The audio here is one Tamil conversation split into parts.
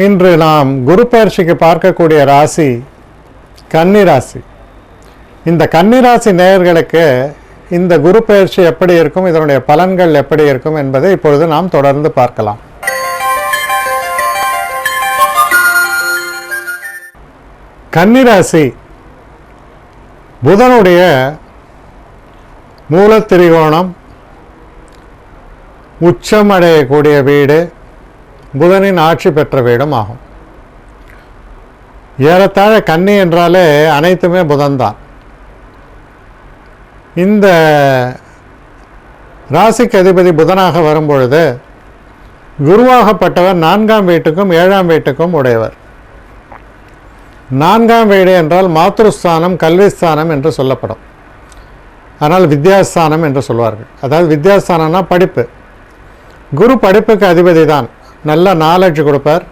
இன்று நாம் குரு பயிற்சிக்கு பார்க்கக்கூடிய ராசி கன்னி ராசி. இந்த கன்னி ராசி நேயர்களுக்கு இந்த குரு பயிற்சி எப்படி இருக்கும், இதனுடைய பலன்கள் எப்படி இருக்கும் என்பதை இப்பொழுது நாம் தொடர்ந்து பார்க்கலாம். கன்னி ராசி புதனுடைய மூலத்திரிகோணம், உச்சமடையக்கூடிய வீடு, புதனின் ஆட்சி பெற்ற வீடும் ஆகும். ஏறத்தாழ கன்னி என்றாலே அனைத்துமே புதன்தான். இந்த ராசிக்கு அதிபதி புதனாக வரும்பொழுது குருவாகப்பட்டவர் 4ஆம் வீட்டுக்கும் 7ஆம் வீட்டுக்கும் உடையவர். 4ஆம் வீடு என்றால் மாத்ருஸ்தானம், கல்விஸ்தானம் என்று சொல்லப்படும். ஆனால் வித்யாஸ்தானம் என்று சொல்வார்கள். அதாவது வித்யாஸ்தானம்னா படிப்பு. குரு படிப்புக்கு அதிபதி தான். நல்ல நாலேஜ் கொடுப்பார்.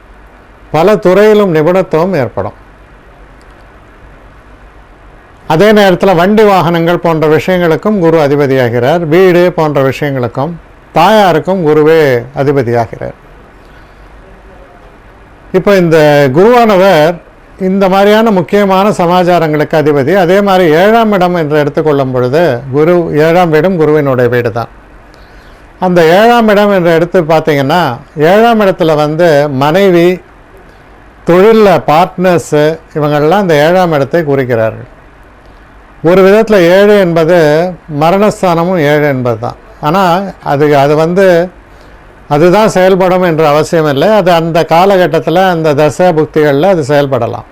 பல துறையிலும் நிபுணத்துவம் ஏற்படும். அதே நேரத்தில் வண்டி வாகனங்கள் போன்ற விஷயங்களுக்கும் குரு அதிபதியாகிறார். வீடு போன்ற விஷயங்களுக்கும் தாயாருக்கும் குருவே அதிபதியாகிறார். இப்போ இந்த குருவானவர் இந்த மாதிரியான முக்கியமான சமாச்சாரங்களுக்கு அதிபதி. அதே மாதிரி 7ஆம் இடம் என்று எடுத்துக்கொள்ளும் பொழுது குரு 7ஆம் வீடும் குருவினுடைய வீடு தான். அந்த 7ஆம் இடம் என்று எடுத்து பார்த்தீங்கன்னா 7ஆம் இடத்துல மனைவி, தொழிலில் பார்ட்னர்ஸு, இவங்கள்லாம் இந்த 7ஆம் இடத்தை குறிக்கிறார்கள். ஒரு விதத்தில் 7 என்பது மரணஸ்தானமும் 7 என்பது தான். ஆனால் அதுதான் செயல்படும் என்ற அவசியம் இல்லை. அது அந்த காலகட்டத்தில் அந்த தசை புக்திகளில் அது செயல்படலாம்.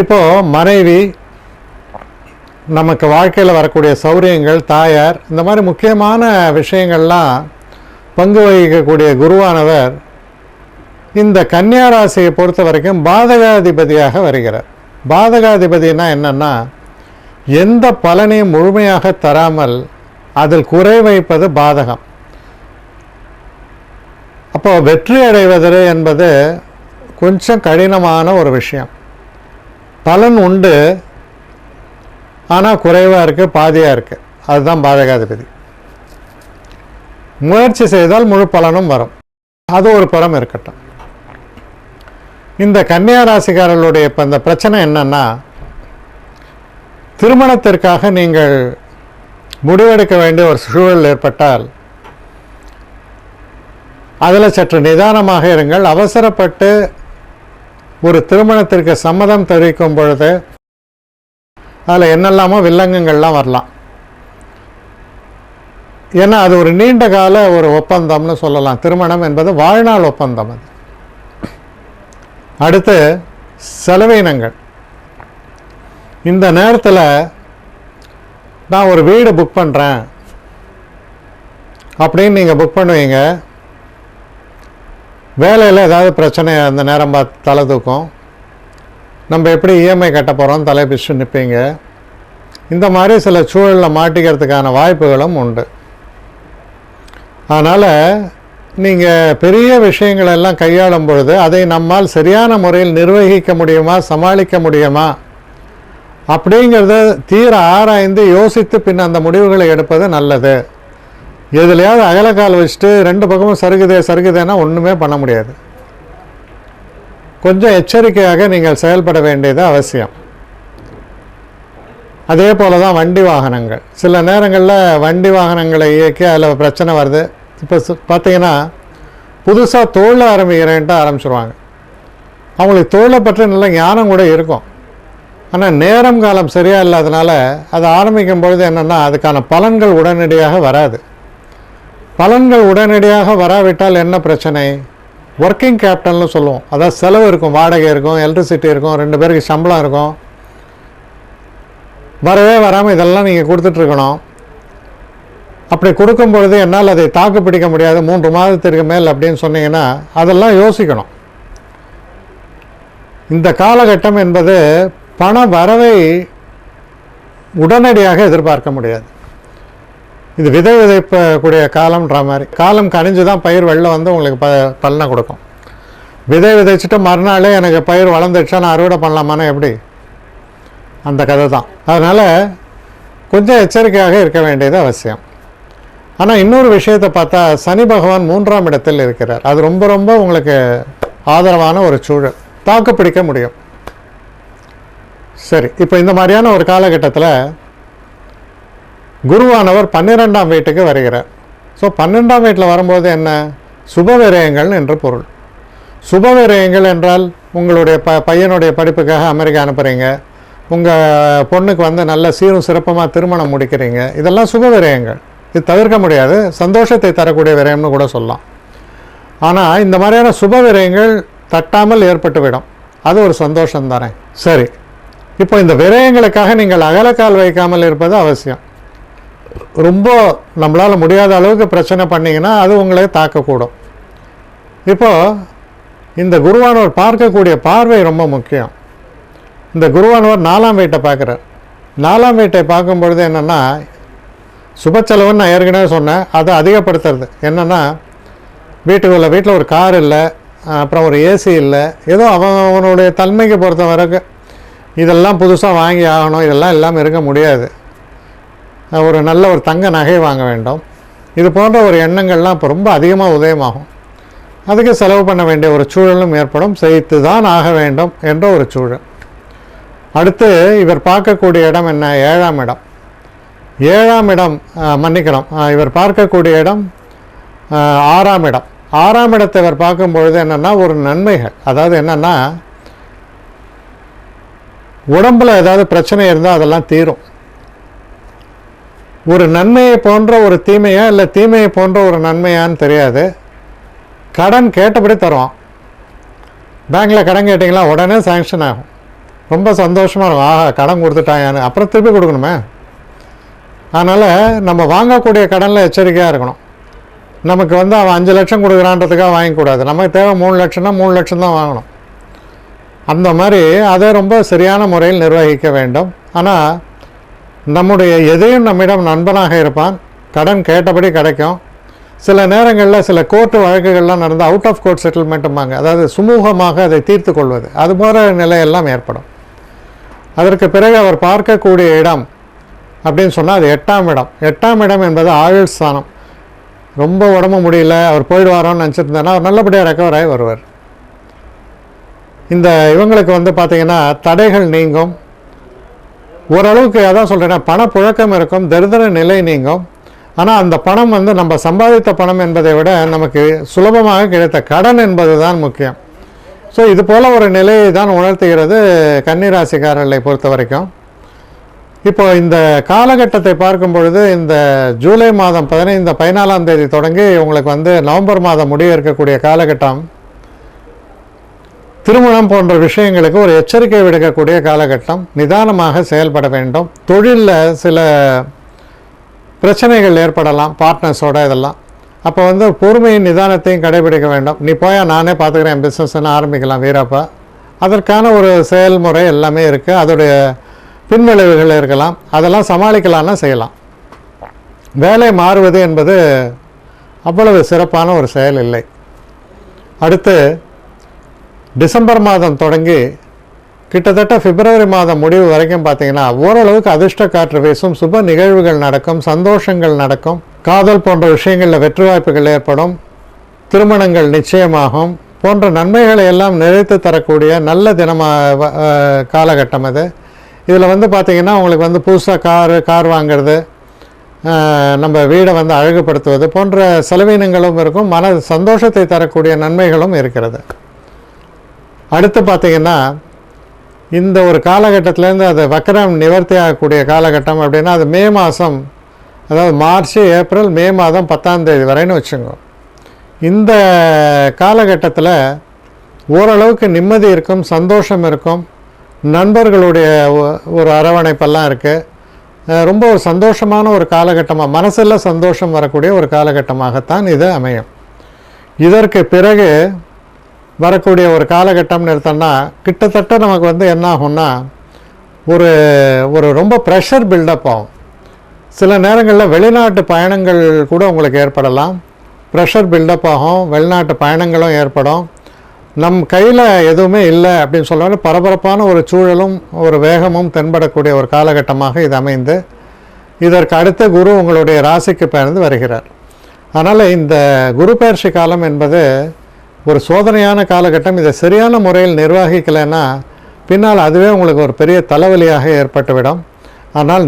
இப்போது மனைவி, நமக்கு வாழ்க்கையில் வரக்கூடிய சௌரியங்கள், தாயார், இந்த மாதிரி முக்கியமான விஷயங்கள்லாம் பங்கு வகிக்கக்கூடிய குருவானவர் இந்த கன்னியா ராசியை பொறுத்த வரைக்கும் பாதகாதிபதியாக வருகிறார். பாதகாதிபதினா என்னன்னா, எந்த பலனையும் முழுமையாக தராமல் அதில் குறை வைப்பது பாதகம். அப்போ வெற்றி அடைவது என்பது கொஞ்சம் கடினமான ஒரு விஷயம். பலன் உண்டு, ஆனால் குறைவாக இருக்குது, பாதியாக இருக்குது. அதுதான் பாதகாதிபதி. முயற்சி செய்தால் முழு பலனும் வரும். அது ஒரு புறம் இருக்கட்டும். இந்த கன்னியா ராசிக்காரர்களுடைய இப்போ இந்த பிரச்சனை என்னன்னா, திருமணத்திற்காக நீங்கள் முடிவெடுக்க வேண்டிய ஒரு சூழல் ஏற்பட்டால் அதில் சற்று நிதானமாக இருங்கள். அவசரப்பட்டு ஒரு திருமணத்திற்கு சம்மதம் தெரிவிக்கும் பொழுது அதில் என்னெல்லாமோ வில்லங்கங்கள்லாம் வரலாம். ஏன்னா அது ஒரு நீண்ட கால ஒரு ஒப்பந்தம்னு சொல்லலாம். திருமணம் என்பது வாழ்நாள் ஒப்பந்தம். அது அடுத்து செலவினங்கள். இந்த நேரத்தில் நான் ஒரு வீடு புக் பண்ணுறேன் அப்படின்னு நீங்கள் புக் பண்ணுவீங்க. வேலையில் ஏதாவது பிரச்சனை அந்த நேரம் பார்த்து தலை தூக்கும். நம்ம எப்படி இஎம்ஐ கட்ட போகிறோம் தலை பிடிச்சு நிற்பீங்க. இந்த மாதிரி சில சூழலில் மாட்டிக்கிறதுக்கான வாய்ப்புகளும் உண்டு. அதனால் நீங்கள் பெரிய விஷயங்களெல்லாம் கையாளும் பொழுது அதை நம்மால் சரியான முறையில் நிர்வகிக்க முடியுமா, சமாளிக்க முடியுமா அப்படிங்கிறத தீர ஆராய்ந்து யோசித்து பின் அந்த முடிவுகளை எடுப்பது நல்லது. எதுலையாவது அகலக்கால் வச்சுட்டு 2 பக்கமும் சருகுதேன்னா ஒன்றுமே பண்ண முடியாது. கொஞ்சம் எச்சரிக்கையாக நீங்கள் செயல்பட வேண்டியது அவசியம். அதே போல் தான் வண்டி வாகனங்கள். சில நேரங்களில் வண்டி வாகனங்களை இயக்கி அதில் பிரச்சனை வருது. இப்போ பார்த்தீங்கன்னா புதுசாக தொழில் ஆரம்பிக்கிறேன்ட்டு ஆரம்பிச்சிருவாங்க. அவங்களுக்கு தொழிலை பற்றி நல்ல ஞானம் கூட இருக்கும். ஆனால் நேரம் காலம் சரியாக இல்லாதனால அதை ஆரம்பிக்கும் பொழுது என்னென்னா அதுக்கான பலன்கள் உடனடியாக வராது. பலன்கள் உடனடியாக வராவிட்டால் என்ன பிரச்சனை? ஒர்க்கிங் கேபிட்டல்னு சொல்லுவோம். அதாவது செலவு இருக்கும், வாடகை இருக்கும், எலக்ட்ரிசிட்டி இருக்கும், 2 பேருக்கு சம்பளம் இருக்கும். வரவே வராமல் இதெல்லாம் நீங்கள் கொடுத்துட்ருக்கணும். அப்படி கொடுக்கும் பொழுது என்னால் அதை தாக்கு பிடிக்க முடியாது 3 மாதத்திற்கு மேல் அப்படின்னு சொன்னீங்கன்னா அதெல்லாம் யோசிக்கணும். இந்த காலகட்டம் என்பது பண வரவை உடனடியாக எதிர்பார்க்க முடியாது. இது விதை விதைக்கக்கூடிய காலம்ன்ற மாதிரி. காலம் கனிஞ்சு தான் பயிர் வெளில உங்களுக்கு பலனை கொடுக்கும். விதை விதைச்சிட்டு மறுநாளே எனக்கு பயிர் வளர்ந்துடுச்சா நான் அறுவடை பண்ணலாமான்னா எப்படி? அந்த கதை தான். அதனால் கொஞ்சம் எச்சரிக்கையாக இருக்க வேண்டியது அவசியம். ஆனால் இன்னொரு விஷயத்தை பார்த்தா சனி பகவான் 3ஆம் இடத்தில் இருக்கிறார். அது ரொம்ப ரொம்ப உங்களுக்கு ஆதரவான ஒரு சூழல், தாக்கு பிடிக்க முடியும். சரி, இப்போ இந்த மாதிரியான ஒரு காலகட்டத்தில் குருவானவர் 12ஆம் வீட்டுக்கு வருகிறார். ஸோ 12ஆம் வீட்டில் வரும்போது என்ன, சுப விரயங்கள் என்று பொருள். சுப விரயங்கள் என்றால் உங்களுடைய பையனுடைய படிப்புக்காக அமெரிக்கா அனுப்புகிறீங்க, உங்கள் பொண்ணுக்கு வந்து நல்ல சீரும் சிறப்பமாக திருமணம் முடிக்கிறீங்க, இதெல்லாம் சுப விரயங்கள். இது தவிர்க்க முடியாது, சந்தோஷத்தை தரக்கூடிய விரயம்னு கூட சொல்லலாம். ஆனால் இந்த மாதிரியான சுப விரயங்கள் தட்டாமல் ஏற்பட்டுவிடும், அது ஒரு சந்தோஷம் தானே. சரி, இப்போ இந்த விரயங்களுக்காக நீங்கள் அகலக்கால் வைக்காமல் இருப்பது அவசியம். ரொம்ப நம்மளால் முடியாத அளவுக்கு பிரச்சனை பண்ணிங்கன்னா அது உங்களே தாக்கக்கூடும். இப்போது இந்த குருவானவர் பார்க்கக்கூடிய பார்வை ரொம்ப முக்கியம். இந்த குருவானவர் 4ஆம் வீட்டை பார்க்குறார். 4ஆம் வீட்டை பார்க்கும் பொழுது என்னென்னா, சுப செலவுன்னு நான் ஏற்கனவே சொன்னேன், அதை அதிகப்படுத்துறது. என்னென்னா, வீட்டில் ஒரு கார் இல்லை, அப்புறம் ஒரு ஏசி இல்லை, ஏதோ அவனுடைய தன்மைக்கு பொறுத்த வரைக்கும் இதெல்லாம் புதுசாக வாங்கி ஆகணும், இதெல்லாம் இல்லாமல் இருக்க முடியாது, ஒரு நல்ல ஒரு தங்க நகை வாங்க வேண்டும், இது போன்ற ஒரு எண்ணங்கள்லாம் இப்போ ரொம்ப அதிகமாக உதயமாகும். அதுக்கு செலவு பண்ண வேண்டிய ஒரு சூழலும் ஏற்படும், செய்து தான் ஆக வேண்டும் என்ற ஒரு சூழல். அடுத்து இவர் பார்க்கக்கூடிய இடம் என்ன, 7ஆம் இடம். 7ஆம் இடம் மன்னிக்கிறோம், இவர் பார்க்கக்கூடிய இடம் 6ஆம் இடம். 6ஆம் இடத்தை இவர் பார்க்கும்பொழுது என்னென்னா, ஒரு நன்மைகள், அதாவது என்னென்னா, உடம்பில் ஏதாவது பிரச்சனை இருந்தால் அதெல்லாம் தீரும். ஒரு நன்மையை போன்ற ஒரு தீமையா இல்லை தீமையை போன்ற ஒரு நன்மையான்னு தெரியாது. கடன் கேட்டபடி தருவான். பேங்க்கில் கடன் கேட்டிங்களா உடனே சாங்ஷன் ஆகும், ரொம்ப சந்தோஷமாக இருக்கும், ஆஹா கடன் கொடுத்துட்டாயான்னு. அப்புறம் திருப்பி கொடுக்கணுமே. அதனால் நம்ம வாங்கக்கூடிய கடனில் எச்சரிக்கையாக இருக்கணும். நமக்கு வந்து அவன் 5 லட்சம் கொடுக்குறான்றதுக்காக வாங்கக்கூடாது. நமக்கு தேவை 3 லட்சம்னா 3 லட்சம் தான் வாங்கணும். அந்த மாதிரி அதை ரொம்ப சரியான முறையில் நிர்வகிக்க வேண்டும். ஆனால் நம்முடைய எதையும் நம்மிடம் நண்பனாக இருப்பான், கடன் கேட்டபடி கிடைக்கும். சில நேரங்களில் சில கோர்ட்டு வழக்குகள்லாம் நடந்து அவுட் ஆஃப் கோர்ட் செட்டில்மெண்ட்டுமாங்க, அதாவது சுமூகமாக அதை தீர்த்து கொள்வது, அதுபோல நிலையெல்லாம் ஏற்படும். அதற்கு பிறகு அவர் பார்க்கக்கூடிய இடம் அப்படின்னு சொன்னால் அது 8ஆம் இடம். 8ஆம் இடம் என்பது ஆயுள் ஸ்தானம். ரொம்ப உடம்பு முடியல, அவர் போயிடுவாரோன்னு நினச்சிட்டு இருந்தாங்கன்னா அவர் நல்லபடியாக ரெக்கவர் ஆகி வருவார். இந்த இவங்களுக்கு வந்து பார்த்திங்கன்னா தடைகள் நீங்கும், ஓரளவுக்கு அதான் சொல்கிறேன்னா பணப்புழக்கம் இருக்கும், தரித்திர நிலை நீங்கும். ஆனால் அந்த பணம் வந்து நம்ம சம்பாதித்த பணம் என்பதை விட நமக்கு சுலபமாக கிடைத்த கடன் என்பது தான் முக்கியம். ஸோ இது போல் ஒரு நிலையை தான் உணர்த்துகிறது கன்னிராசிக்காரர்களை பொறுத்த வரைக்கும். இப்போ இந்த காலகட்டத்தை பார்க்கும் பொழுது இந்த ஜூலை மாதம் 14ஆம் தேதி தொடங்கி உங்களுக்கு வந்து நவம்பர் மாதம் முடிய இருக்கக்கூடிய காலகட்டம் திருமணம் போன்ற விஷயங்களுக்கு ஒரு எச்சரிக்கை விடுக்கக்கூடிய காலகட்டம். நிதானமாக செயல்பட வேண்டும். தொழிலில் சில பிரச்சனைகள் ஏற்படலாம் பார்ட்னர்ஸோட, இதெல்லாம் அப்போ வந்து பொறுமையின் நிதானத்தையும் கடைபிடிக்க வேண்டும். நீ போயா நானே பார்த்துக்கிறேன் என் பிஸ்னஸ்ன்னு ஆரம்பிக்கலாம் வீரப்பா, அதற்கான ஒரு செயல்முறை எல்லாமே இருக்குது. அதோடைய பின்விளைவுகள் இருக்கலாம், அதெல்லாம் சமாளிக்கலாம்னா செய்யலாம். வேலை மாறுவது என்பது அவ்வளவு சிறப்பான ஒரு செயல் இல்லை. அடுத்து டிசம்பர் மாதம் தொடங்கி கிட்டத்தட்ட பிப்ரவரி மாதம் முடிவு வரைக்கும் பார்த்தீங்கன்னா ஓரளவுக்கு அதிர்ஷ்ட காற்று வீசும், சுப நிகழ்வுகள் நடக்கும், சந்தோஷங்கள் நடக்கும், காதல் போன்ற விஷயங்களில் வெற்றி வாய்ப்புகள் ஏற்படும், திருமணங்கள் நிச்சயமாகும் போன்ற நன்மைகளை எல்லாம் நிறைத்து தரக்கூடிய நல்ல காலகட்டம் அது. இதில் வந்து பார்த்திங்கன்னா உங்களுக்கு வந்து புதுசாக கார் வாங்கிறது, நம்ம வீடை வந்து அழகுபடுத்துவது போன்ற செலவினங்களும் இருக்கும், மன சந்தோஷத்தை தரக்கூடிய நன்மைகளும் இருக்கிறது. அடுத்து பார்த்திங்கன்னா இந்த ஒரு காலகட்டத்திலேருந்து அது வக்கரம் நிவர்த்தி ஆகக்கூடிய காலகட்டம் அப்படின்னா அது மே மாதம், அதாவது மார்ச் ஏப்ரல் மே மாதம் 10ஆம் தேதி வரைன்னு வச்சுங்க. இந்த காலகட்டத்தில் ஓரளவுக்கு நிம்மதி இருக்கும், சந்தோஷம் இருக்கும், நண்பர்களுடைய ஒரு அரவணைப்பெல்லாம் இருக்குது. ரொம்ப ஒரு சந்தோஷமான ஒரு காலகட்டமாக, மனசில் சந்தோஷம் வரக்கூடிய ஒரு காலகட்டமாகத்தான் இது அமையும். இதற்கு பிறகு வரக்கூடிய ஒரு காலகட்டம்னு எடுத்தோம்னா கிட்டத்தட்ட நமக்கு வந்து என்ன ஆகும்னா ஒரு ஒரு ரொம்ப ப்ரெஷர் பில்டப் ஆகும். சில நேரங்களில் வெளிநாட்டு பயணங்கள் கூட உங்களுக்கு ஏற்படலாம், ப்ரெஷர் பில்டப் ஆகும், வெளிநாட்டு பயணங்களும் ஏற்படும். நம் கையில் எதுவுமே இல்லை அப்படின்னு சொல்லுவாங்க, பரபரப்பான ஒரு சூழலும் ஒரு வேகமும் தென்படக்கூடிய ஒரு காலகட்டமாக இது அமைந்து இதற்கு அடுத்த குரு உங்களுடைய ராசிக்கு பெயர்ந்து வருகிறார். அதனால் இந்த குரு பயிற்சி காலம் என்பது ஒரு சோதனையான காலகட்டம். இதை சரியான முறையில் நிர்வகிக்கலைன்னா பின்னால் அதுவே உங்களுக்கு ஒரு பெரிய தலைவலியாக ஏற்பட்டுவிடும். ஆனால்